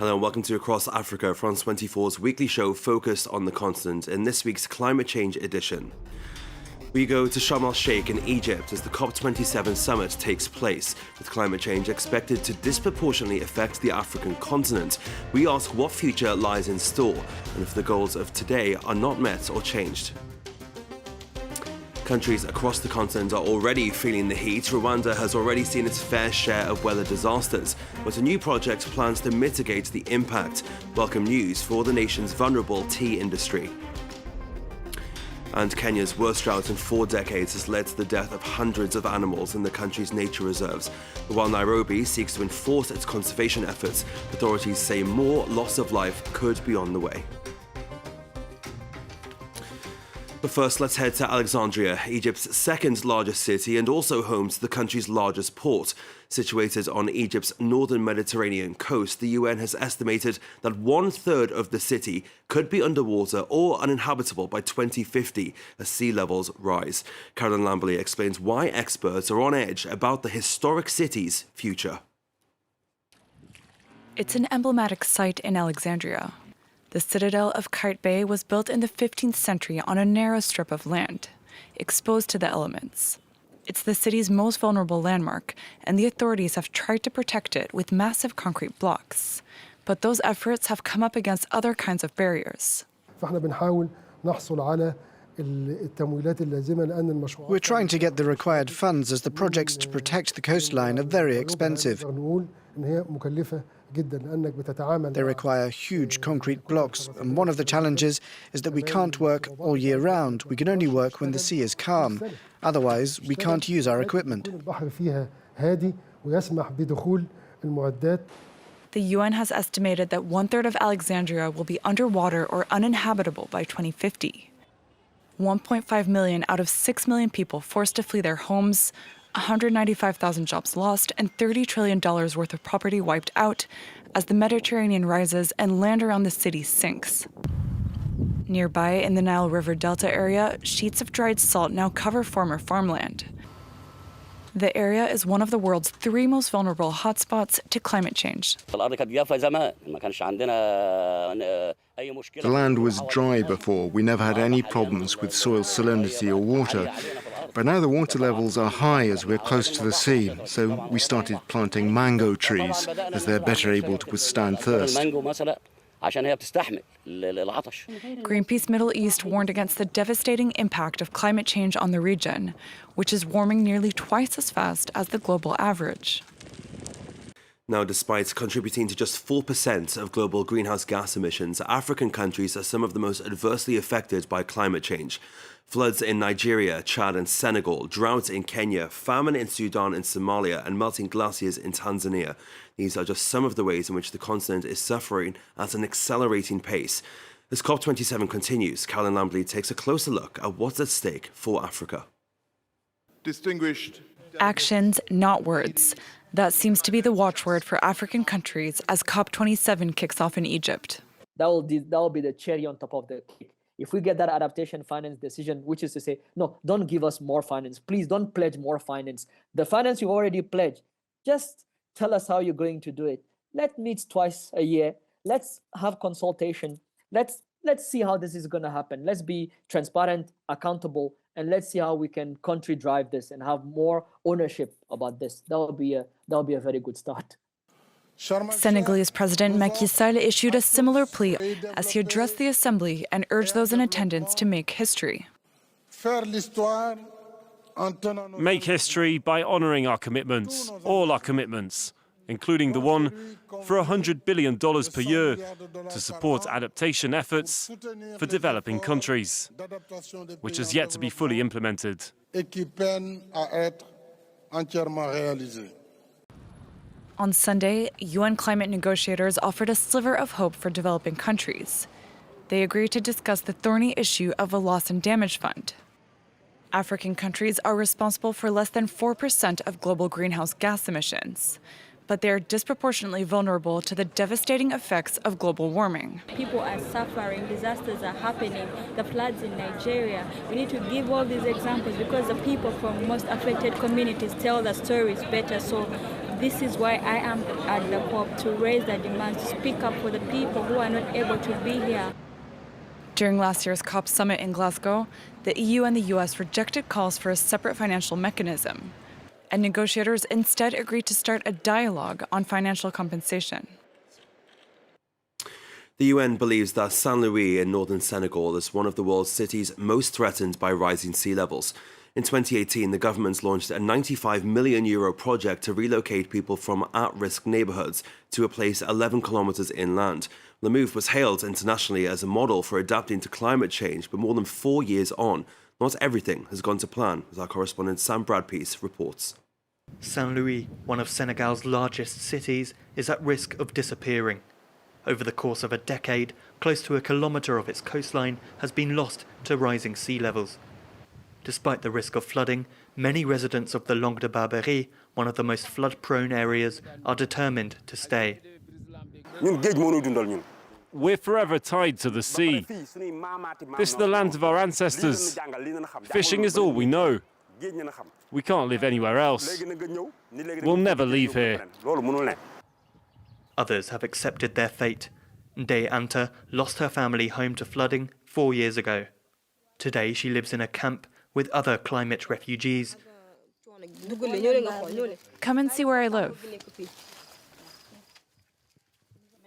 Hello and welcome to Across Africa, France 24's weekly show focused on the continent in this week's climate change edition. We go to Sharm el-Sheikh in Egypt as the COP27 summit takes place, with climate change expected to disproportionately affect the African continent. We ask what future lies in store and if the goals of today are not met or changed. Countries across the continent are already feeling the heat. Rwanda has already seen its fair share of weather disasters, but a new project plans to mitigate the impact. Welcome news for the nation's vulnerable tea industry. And Kenya's worst drought in 4 decades has led to the death of hundreds of animals in the country's nature reserves. While Nairobi seeks to enforce its conservation efforts, authorities say more loss of life could be on the way. But first, let's head to Alexandria, Egypt's second largest city and also home to the country's largest port. Situated on Egypt's northern Mediterranean coast, the UN has estimated that 1/3 of the city could be underwater or uninhabitable by 2050 as sea levels rise. Caroline Lamberley explains why experts are on edge about the historic city's future. It's an emblematic site in Alexandria. The citadel of Kite Bay was built in the 15th century on a narrow strip of land, exposed to the elements. It's the city's most vulnerable landmark, and the authorities have tried to protect it with massive concrete blocks. But those efforts have come up against other kinds of barriers. We're trying to get the required funds as the projects to protect the coastline are very expensive. They require huge concrete blocks, and one of the challenges is that we can't work all year round. We can only work when the sea is calm. Otherwise, we can't use our equipment. The UN has estimated that 1/3 of Alexandria will be underwater or uninhabitable by 2050. 1.5 million out of 6 million people forced to flee their homes, 195,000 jobs lost, and $30 trillion worth of property wiped out as the Mediterranean rises and land around the city sinks. Nearby, in the Nile River Delta area, sheets of dried salt now cover former farmland. The area is one of the world's 3 most vulnerable hotspots to climate change. The land was dry before. We never had any problems with soil salinity or water. But now the water levels are high as we're close to the sea, so we started planting mango trees as they're better able to withstand thirst. Greenpeace Middle East warned against the devastating impact of climate change on the region, which is warming nearly twice as fast as the global average. Now, despite contributing to just 4% of global greenhouse gas emissions, African countries are some of the most adversely affected by climate change. Floods in Nigeria, Chad and Senegal, drought in Kenya, famine in Sudan and Somalia, and melting glaciers in Tanzania. These are just some of the ways in which the continent is suffering at an accelerating pace. As COP27 continues, Caroline Lamberley takes a closer look at what's at stake for Africa. Distinguished actions, not words. That seems to be the watchword for African countries as COP27 kicks off in Egypt. That will be the cherry on top of the cake. If we get that adaptation finance decision, which is to say, no, don't give us more finance. Please don't pledge more finance. The finance you already pledged, just tell us how you're going to do it. Let's meet twice a year. Let's have consultation. Let's see how this is going to happen. Let's be transparent, accountable, and let's see how we can country drive this and have more ownership about this. That will be a very good start. Senegalese President Macky Sall issued a similar plea as he addressed the assembly and urged those in attendance to make history. Make history by honouring our commitments, all our commitments, including the one for $100 billion per year to support adaptation efforts for developing countries, which has yet to be fully implemented. On Sunday, UN climate negotiators offered a sliver of hope for developing countries. They agreed to discuss the thorny issue of a loss and damage fund. African countries are responsible for less than 4% of global greenhouse gas emissions, but they are disproportionately vulnerable to the devastating effects of global warming. People are suffering, disasters are happening, the floods in Nigeria. We need to give all these examples because the people from most affected communities tell the stories better, so This is why I am at the COP, to raise the demand, to speak up for the people who are not able to be here. During last year's COP summit in Glasgow, the EU and the US rejected calls for a separate financial mechanism, and negotiators instead agreed to start a dialogue on financial compensation. The UN believes that Saint Louis in northern Senegal is one of the world's cities most threatened by rising sea levels. In 2018, the government launched a €95 million project to relocate people from at-risk neighbourhoods to a place 11 kilometres inland. The move was hailed internationally as a model for adapting to climate change, but more than 4 years on, not everything has gone to plan, as our correspondent Sam Bradpeace reports. Saint Louis, one of Senegal's largest cities, is at risk of disappearing. Over the course of a decade, close to a kilometre of its coastline has been lost to rising sea levels. Despite the risk of flooding, many residents of the Langue de Barbarie, one of the most flood-prone areas, are determined to stay. We're forever tied to the sea. This is the land of our ancestors. Fishing is all we know. We can't live anywhere else. We'll never leave here. Others have accepted their fate. Ndeye Anta lost her family home to flooding 4 years ago. Today she lives in a camp with other climate refugees. Come and see where I live.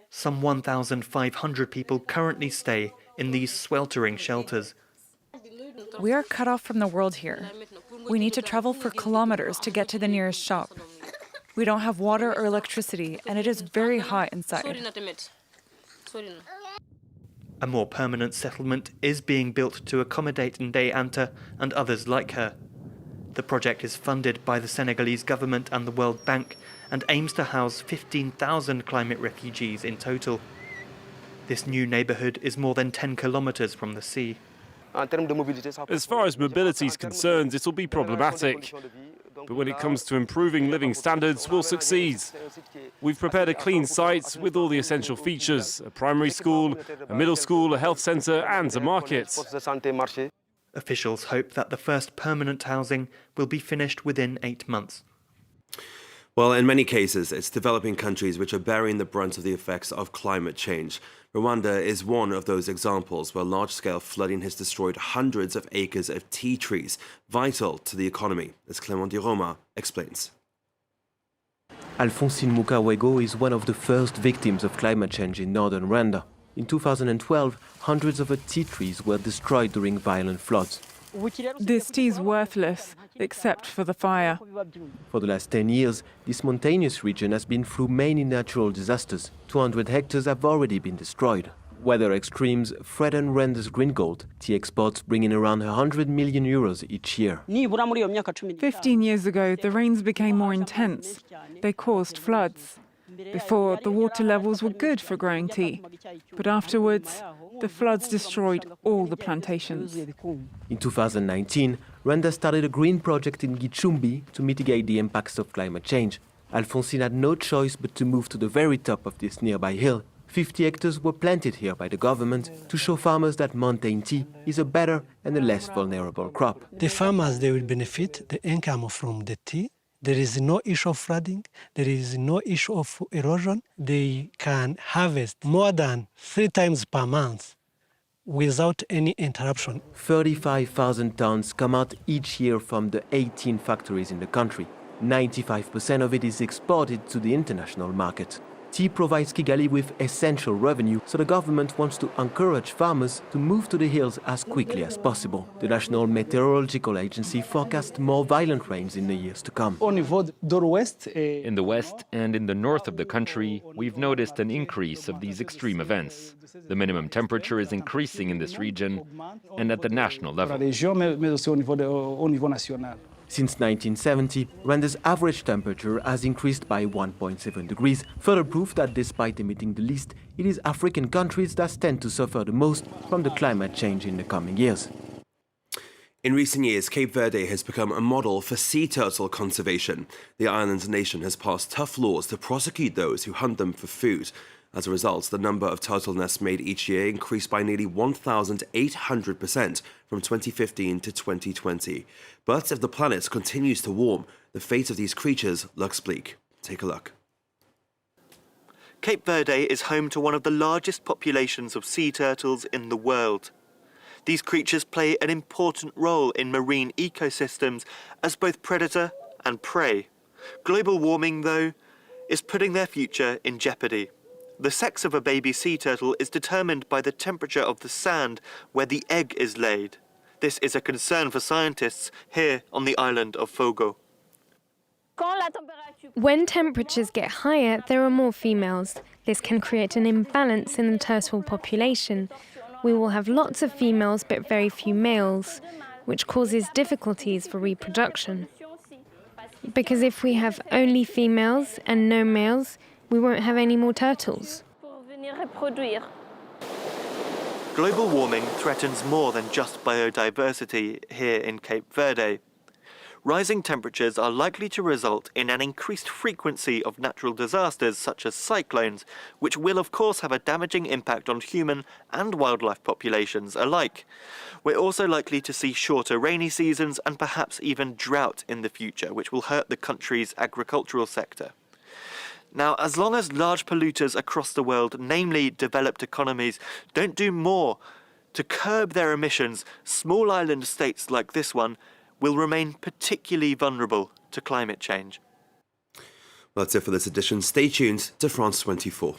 Some 1,500 people currently stay in these sweltering shelters. We are cut off from the world here. We need to travel for kilometers to get to the nearest shop. We don't have water or electricity, and it is very hot inside. A more permanent settlement is being built to accommodate Ndeye Anta and others like her. The project is funded by the Senegalese government and the World Bank and aims to house 15,000 climate refugees in total. This new neighbourhood is more than 10 kilometres from the sea. As far as mobility is concerned, it'll be problematic. But when it comes to improving living standards, we'll succeed. We've prepared a clean site with all the essential features: a primary school, a middle school, a health centre and a market. Officials hope that the first permanent housing will be finished within 8 months. Well, in many cases, it's developing countries which are bearing the brunt of the effects of climate change. Rwanda is one of those examples where large-scale flooding has destroyed hundreds of acres of tea trees, vital to the economy, as Clément Di Roma explains. Alphonsine Mukawego is one of the first victims of climate change in northern Rwanda. In 2012, hundreds of tea trees were destroyed during violent floods. This tea is worthless, except for the fire. For the last 10 years, this mountainous region has been through many natural disasters. 200 hectares have already been destroyed. Weather extremes threaten Rwanda's green gold. Tea exports bring in around €100 million each year. 15 years ago, the rains became more intense. They caused floods. Before, the water levels were good for growing tea, but afterwards, the floods destroyed all the plantations. In 2019, Rwanda started a green project in Gicumbi to mitigate the impacts of climate change. Alphonsine had no choice but to move to the very top of this nearby hill. 50 hectares were planted here by the government to show farmers that mountain tea is a better and a less vulnerable crop. The farmers, they will benefit the income from the tea. There is no issue of flooding. There is no issue of erosion. They can harvest more than 3 times per month without any interruption. 35,000 tons come out each year from the 18 factories in the country. 95% of it is exported to the international market. Tea provides Kigali with essential revenue, so the government wants to encourage farmers to move to the hills as quickly as possible. The National Meteorological Agency forecasts more violent rains in the years to come. In the west and in the north of the country, we've noticed an increase of these extreme events. The minimum temperature is increasing in this region and at the national level. Since 1970, Rwanda's average temperature has increased by 1.7 degrees, further proof that despite emitting the least, it is African countries that stand to suffer the most from the climate change in the coming years. In recent years, Cape Verde has become a model for sea turtle conservation. The island's nation has passed tough laws to prosecute those who hunt them for food. As a result, the number of turtle nests made each year increased by nearly 1,800% from 2015 to 2020. But if the planet continues to warm, the fate of these creatures looks bleak. Take a look. Cape Verde is home to one of the largest populations of sea turtles in the world. These creatures play an important role in marine ecosystems as both predator and prey. Global warming, though, is putting their future in jeopardy. The sex of a baby sea turtle is determined by the temperature of the sand where the egg is laid. This is a concern for scientists here on the island of Fogo. When temperatures get higher, there are more females. This can create an imbalance in the turtle population. We will have lots of females but very few males, which causes difficulties for reproduction. Because if we have only females and no males, we won't have any more turtles. Global warming threatens more than just biodiversity here in Cape Verde. Rising temperatures are likely to result in an increased frequency of natural disasters such as cyclones, which will of course have a damaging impact on human and wildlife populations alike. We're also likely to see shorter rainy seasons and perhaps even drought in the future, which will hurt the country's agricultural sector. Now, as long as large polluters across the world, namely developed economies, don't do more to curb their emissions, small island states like this one will remain particularly vulnerable to climate change. Well, that's it for this edition. Stay tuned to France 24.